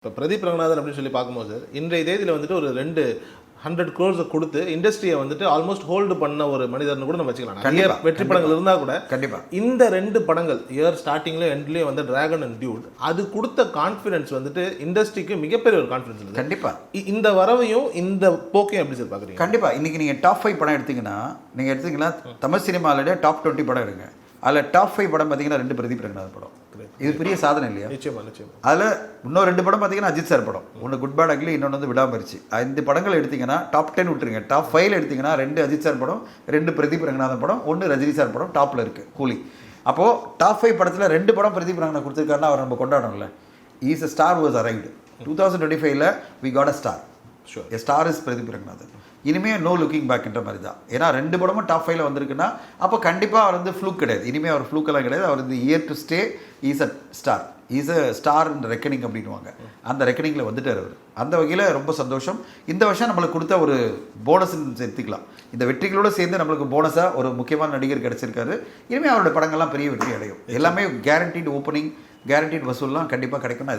இப்போ பிரதீப் ரங்கநாதன் அப்படின்னு சொல்லி பார்க்கும்போது சார், இன்றைய தேதியில் வந்துட்டு ஒரு 100 crores கொடுத்து இண்டஸ்ட்ரியை வந்துட்டு ஆல்மோஸ்ட் ஹோல்டு பண்ண ஒரு மனிதர்னு கூட நம்ம வச்சுக்கலாம். நிறைய வெற்றி படங்கள் இருந்தால் கூட கண்டிப்பாக இந்த 2 படங்கள் இயர் ஸ்டார்டிங்லேயும் எண்ட்லேயும் வந்து டிராகன் அண்ட் டியூட் அது கொடுத்த கான்ஃபிடன்ஸ் வந்துட்டு இண்டஸ்ட்ரிக்கு மிகப்பெரிய ஒரு கான்ஃபிடன்ஸ் இருக்குது. கண்டிப்பாக இந்த வரவையும் இந்த போக்கையும் எப்படி சார் பார்க்குறீங்க? கண்டிப்பாக இன்றைக்கி நீங்கள் டாப் 5 படம் எடுத்திங்கன்னா தமிழ் சினிமாவிலே டாப் 20 படம் எடுங்க. அதில் டாப் 5 படம் பார்த்தீங்கன்னா 2 பிரதீப் ரங்கநாதன் படம். இது பெரிய சாதனை இல்லையா? நிச்சயமா நிச்சயமா. அதில் இன்னும் 2 படம் பார்த்தீங்கன்னா அஜித் சார் படம். ஒன்று குட் பேட் அக்லி, இன்னொன்று வந்து விடாமரிச்சு. 5 படங்கள் எடுத்திங்கன்னா டாப் 10 விட்டுருங்க. டாப் 5 எடுத்திங்கன்னா 2 அஜித் சார் படம், 2 பிரதீப் ரங்கநாதன் படம், 1 ரஜினி சார் படம் டாப்பில் இருக்குது கூலி. அப்போது டாப் 5 படத்தில் 2 படம் பிரதீப் ரங்கநாதன் கொடுத்துருக்காருன்னா அவர் நம்ம கொண்டாடணும்ல. Is a star was arrived 2025ல் we got a star. A star is Pradeep Ranganathan. இனிமேல் நோ லுக்கிங் பேக்ன்ற மாதிரி தான். ஏன்னா 2 படமும் டாப் 5ல் வந்திருக்குன்னா அப்போ கண்டிப்பாக அவர் வந்து ஃப்ளூக் கிடையாது. இனிமேல் அவர் ஃப்ளூக்கெல்லாம் கிடையாது. அவர் இந்த year to stay is a star. Is a star in reckoning அப்படின்வாங்க. அந்த ரெக்கனிங்கில் வந்துட்டார் அவர். அந்த வகையில் ரொம்ப சந்தோஷம். இந்த வருஷம் நம்மளுக்கு கொடுத்த ஒரு போனஸ்ன்னு சேர்த்துக்கலாம். இந்த வெற்றிகளோடு சேர்ந்து நம்மளுக்கு போனஸாக ஒரு முக்கியமான நடிகர் கிடச்சிருக்காரு. இனிமேல் அவரோட படங்கள்லாம் பெரிய வெற்றி அடையும். எல்லாமே கேரண்டீட் ஓப்பனிங், கேரண்டீட் வசூல்லாம் கண்டிப்பாக கிடைக்கும்னு